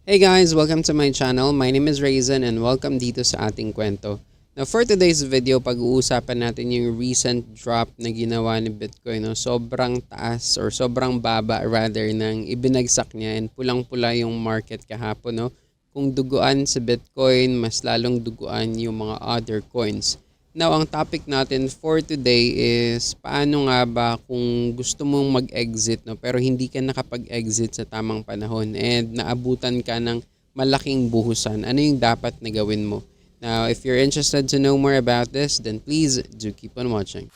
Hey guys, welcome to my channel. My name is Raisin and welcome dito sa ating kwento. Now for today's video, pag-uusapan natin yung recent drop na ginawa ni Bitcoin. No? Sobrang taas or sobrang baba rather nang ibinagsak niya and pulang-pula yung market kahapon. No? Kung duguan sa Bitcoin, mas lalong duguan yung mga other coins. Now, ang topic natin for today is paano nga ba kung gusto mong mag-exit no, pero hindi ka nakapag-exit sa tamang panahon and naabutan ka ng malaking buhusan. Ano yung dapat na gawin mo? Now, if you're interested to know more about this, then please do keep on watching.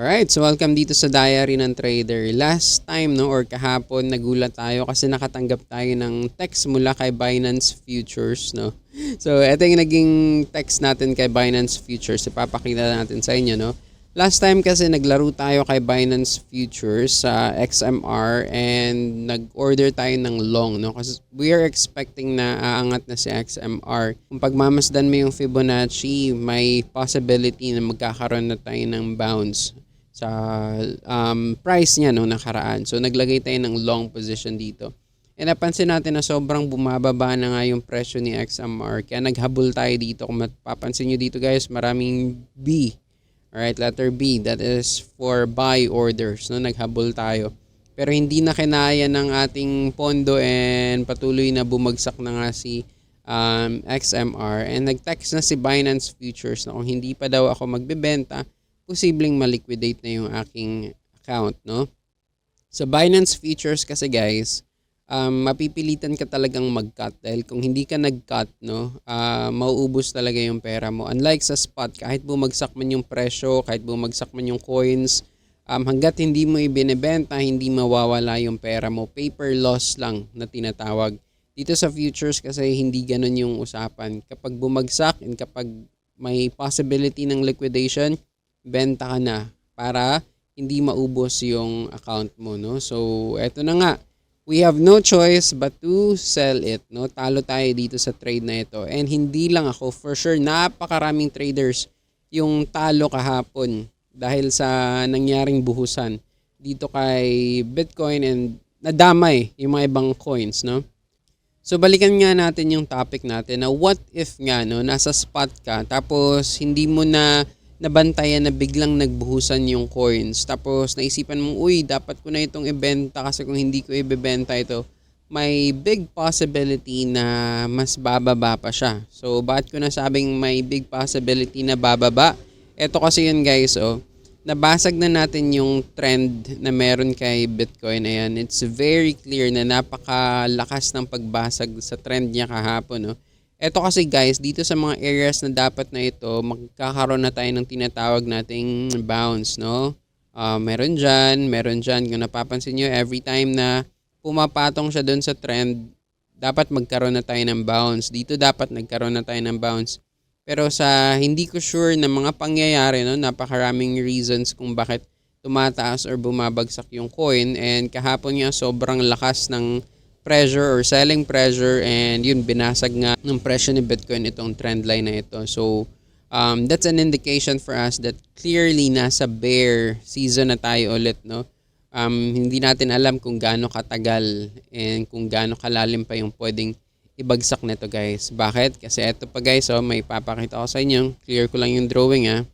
Alright, so welcome dito sa Diary ng Trader. Last time no or kahapon nagulat tayo kasi nakatanggap tayo ng text mula kay Binance Futures no. So ito yung naging text natin kay Binance Futures. Ipapakita natin sa inyo no. Last time kasi naglaro tayo kay Binance Futures sa XMR and nag-order tayo ng long no kasi we are expecting na aangat na si XMR. Kung pagmamasdan mo yung Fibonacci, may possibility na magkakaroon na tayo ng bounce sa price niya no nakaraan. So naglagay tayo ng long position dito. And napansin natin na sobrang bumababa na nga yung presyo ni XMR. Kaya naghabol tayo dito. Kung mapapansin nyo dito guys, maraming B. Alright, letter B. That is for buy orders. No? Naghabol tayo. Pero hindi na kinaya ng ating pondo and patuloy na bumagsak na nga si XMR. And nag-text na si Binance Futures na kung hindi pa daw ako magbebenta, posibleng maliquidate na yung aking account, no? So Binance Futures kasi guys, mapipilitan ka talagang mag-cut dahil kung hindi ka nag-cut, no, mauubos talaga yung pera mo. Unlike sa spot, kahit bumagsak man yung presyo, kahit bumagsak man yung coins, hanggat hindi mo ibinebenta, hindi mawawala yung pera mo. Paper loss lang na tinatawag. Dito sa futures kasi hindi ganun yung usapan. Kapag bumagsak and kapag may possibility ng liquidation, benta ka na para hindi maubos yung account mo, no? So, eto na nga. We have no choice but to sell it, no? Talo tayo dito sa trade na ito. And hindi lang ako, for sure, napakaraming traders yung talo kahapon dahil sa nangyaring buhusan dito kay Bitcoin and nadamay yung mga ibang coins, no? So, balikan nga natin yung topic natin na what if nga, no? Nasa spot ka tapos hindi mo na nabantayan na biglang nagbuhusan yung coins. Tapos naisipan mong, uy, dapat ko na itong ibenta kasi kung hindi ko ibebenta ito, may big possibility na mas bababa pa siya. So, bakit ko nasabing may big possibility na bababa? Ito kasi yun guys, oh. Nabasag na natin yung trend na meron kay Bitcoin. Ayan, it's very clear na napakalakas ng pagbasag sa trend niya kahapon, no? Ito kasi guys, dito sa mga areas na dapat na ito, magkakaroon na tayo ng tinatawag nating bounce, no? Meron dyan. Kung napapansin nyo, every time na pumapatong siya doon sa trend, dapat magkaroon na tayo ng bounce. Dito dapat nagkaroon na tayo ng bounce. Pero sa hindi ko sure na mga pangyayari, no? Napakaraming reasons kung bakit tumataas or bumabagsak yung coin. And kahapon nga, sobrang lakas ng pressure or selling pressure and yun binasag nga ng presyo ni Bitcoin itong trend line na ito. So that's an indication for us that clearly nasa bear season na tayo ulit, no? Hindi natin alam kung gaano katagal and kung gaano kalalim pa yung pwedeng ibagsak nito guys. Bakit? Kasi ito pa guys, oh, may papakita ko sa inyo. Clear ko lang yung drawing ha.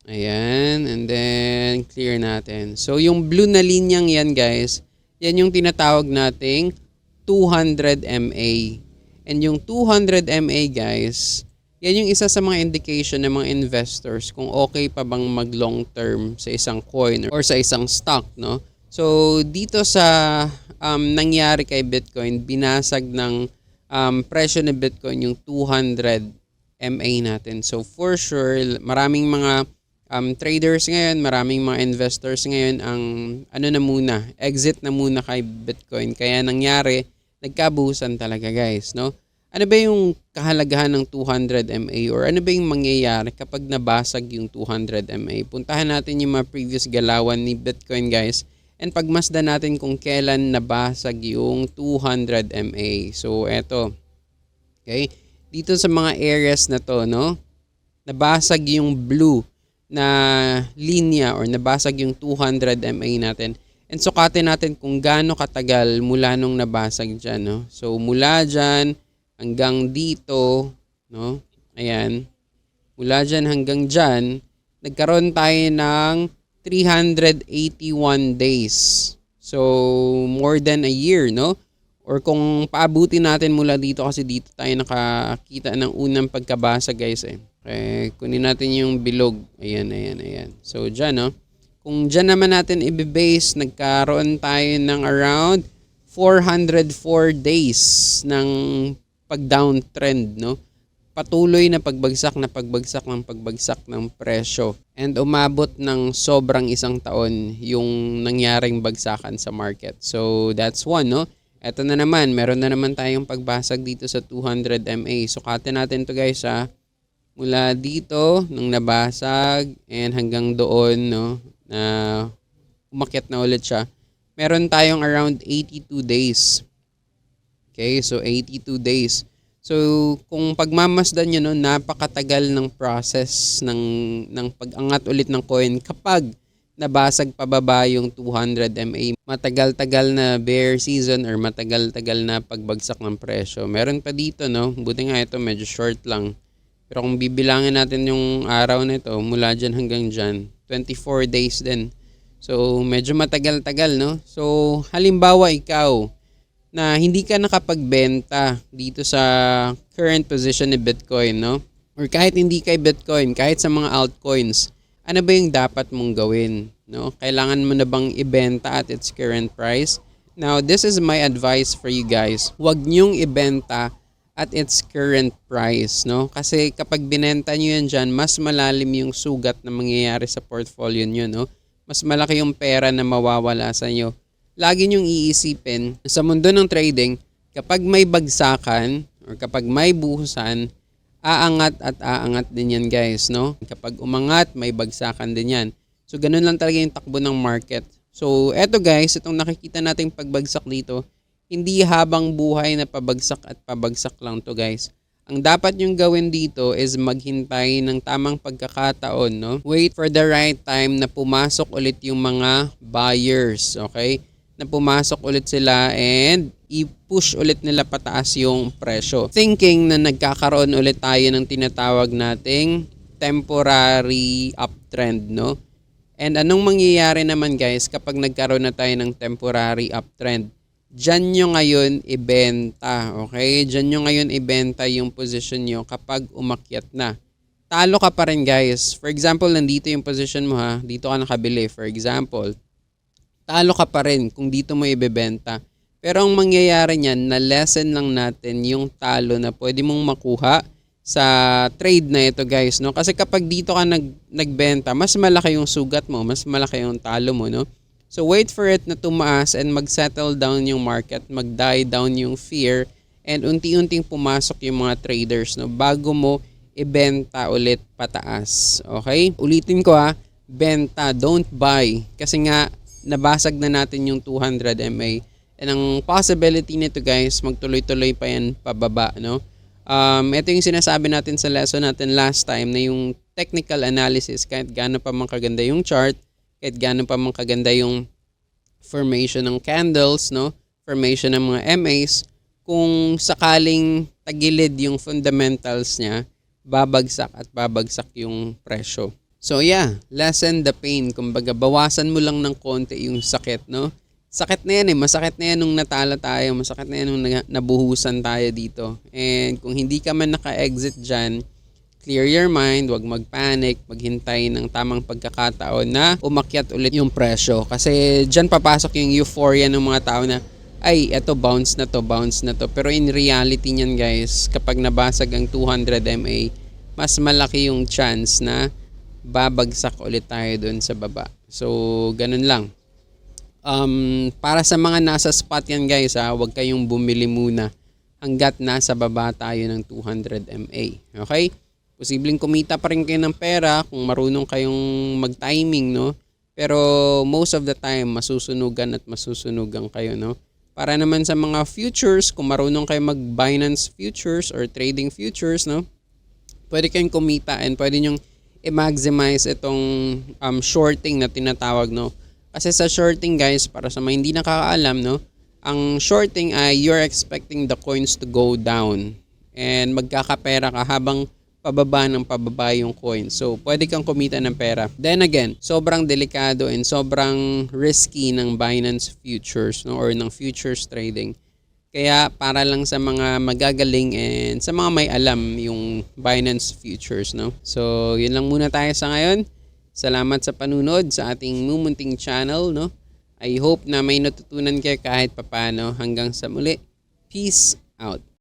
Ayan, and then clear natin. So yung blue na linyang yan guys, yan yung tinatawag nating 200 MA. And yung 200 MA guys, yan yung isa sa mga indication ng mga investors kung okay pa bang mag long term sa isang coin or sa isang stock, no? So dito sa nangyari kay Bitcoin, binasag ng presyo ni Bitcoin yung 200 MA natin. So for sure, maraming mga traders ngayon, maraming mga investors ngayon ang exit na muna kay Bitcoin. Kaya nangyari, nagkabuhusan talaga guys, no? Ano ba yung kahalagahan ng 200 MA or ano ba yung mangyayari kapag nabasag yung 200 MA? Puntahan natin yung mga previous galawan ni Bitcoin guys and pagmasdan natin kung kailan nabasag yung 200 MA. So eto, okay? Dito sa mga areas na to, no? Nabasag yung blue na linya or nabasag yung 200 MA natin. And sukatin natin kung gaano katagal mula nung nabasag dyan, no? So mula dyan hanggang dito, no? Ayan. Mula dyan hanggang dyan, nagkaroon tayo ng 381 days. So, more than a year, no? Or kung paabutin natin mula dito kasi dito tayo nakakita ng unang pagkabasa guys eh. Okay, kunin natin yung bilog. Ayan, ayan, ayan. So, dyan, no? Kung dyan naman natin i-base, nagkaroon tayo ng around 404 days ng pag-downtrend, no? Patuloy na pagbagsak ng presyo. And umabot ng sobrang isang taon yung nangyaring bagsakan sa market. So, that's one, no? Eto na naman, meron na naman tayong pagbasag dito sa 200 MA. Sukatin natin to guys ha. Mula dito, nung nabasag, and hanggang doon, no? Na umakyat na ulit siya. Meron tayong around 82 days. Okay, so 82 days. So, kung pagmamasdan nyo, no, napakatagal ng process ng pag-angat ulit ng coin kapag nabasag pababa yung 200 MA. Matagal-tagal na bear season or matagal-tagal na pagbagsak ng presyo. Meron pa dito, no? Buti nga ito, medyo short lang. Pero kung bibilangin natin yung araw na ito, mula dyan hanggang dyan, 24 days din. So, medyo matagal-tagal, no? So, halimbawa ikaw, na hindi ka nakapagbenta dito sa current position ni Bitcoin, no? Or kahit hindi kay Bitcoin, kahit sa mga altcoins, ano ba yung dapat mong gawin, no? Kailangan mo na bang ibenta at its current price? Now, this is my advice for you guys. Huwag niyong ibenta at its current price, no? Kasi kapag binenta niyo yan dyan, mas malalim yung sugat na mangyayari sa portfolio niyo, no? Mas malaki yung pera na mawawala sa inyo. Lagi niyong iisipin sa mundo ng trading, kapag may bagsakan or kapag may buhusan, aangat at aangat din yan guys, no? Kapag umangat, may bagsakan din yan. So, ganun lang talaga yung takbo ng market. So, eto guys, itong nakikita nating pagbagsak dito, hindi habang buhay na pabagsak at pabagsak lang to guys. Ang dapat yung gawin dito is maghintay ng tamang pagkakataon, no? Wait for the right time na pumasok ulit yung mga buyers, okay? Na pumasok ulit sila and i-push ulit nila pataas yung presyo. Thinking na nagkakaroon ulit tayo ng tinatawag nating temporary uptrend, no? And anong mangyayari naman guys kapag nagkaroon na tayo ng temporary uptrend? Diyan nyo ngayon ibenta, okay? Diyan nyo ngayon ibenta yung position nyo kapag umakyat na. Talo ka pa rin guys. For example, nandito yung position mo ha. Dito ka nakabili, for example. Talo ka pa rin kung dito mo ibebenta. Pero ang mangyayari niyan, na-lessen lang natin yung talo na pwede mong makuha sa trade na ito guys, no? Kasi kapag dito ka nagbenta, mas malaki yung sugat mo, mas malaki yung talo mo, no? So wait for it na tumaas and mag-settle down yung market, mag-die down yung fear, and unti-unting pumasok yung mga traders, no? Bago mo ibenta ulit pataas. Okay? Ulitin ko ha, benta, don't buy. Kasi nga, nabasag na natin yung 200 MA. And ang possibility nito guys, magtuloy-tuloy pa yan pababa, no? Ito yung sinasabi natin sa lesson natin last time na yung technical analysis, kahit gaano pa man kaganda yung chart, kahit gaano pa man kaganda yung formation ng candles, no? Formation ng mga MAs, kung sakaling tagilid yung fundamentals niya, babagsak at babagsak yung presyo. So yeah, lessen the pain. Kumbaga, bawasan mo lang ng konti yung sakit, no? Sakit na yan eh. Masakit na yan nung natalo tayo. Masakit na yan nung nabuhusan tayo dito. And kung hindi ka man naka-exit dyan, clear your mind, wag mag-panic, maghintay ng tamang pagkakataon na umakyat ulit yung presyo. Kasi dyan papasok yung euphoria ng mga tao na, ay, eto bounce na to, bounce na to. Pero in reality niyan guys, kapag nabasag ang 200 MA, mas malaki yung chance na babagsak ulit tayo dun sa baba. So, ganun lang. Para sa mga nasa spot yan guys, huwag kayong bumili muna. hanggat nasa baba tayo ng 200 MA. Okay? Posibleng kumita pa rin kayo ng pera kung marunong kayong mag-timing, no? Pero most of the time, masusunugan at masusunugan kayo, no? Para naman sa mga futures, kung marunong kayo mag-Binance futures or trading futures, no? Pwede kayong kumita and pwede nyong i-maximize itong shorting na tinatawag, no? Kasi sa shorting, guys, para sa mga hindi nakakaalam, no? Ang shorting ay you're expecting the coins to go down and magkakapera ka habang pababa ng pababa yung coin. So, pwede kang kumita ng pera. Then again, sobrang delikado and sobrang risky ng Binance futures, no? Or ng futures trading. Kaya para lang sa mga magagaling and sa mga may alam yung Binance futures, no? So, yun lang muna tayo sa ngayon. Salamat sa panunod sa ating mumunting channel, no? I hope na may natutunan kayo kahit papano. Hanggang sa muli. Peace out.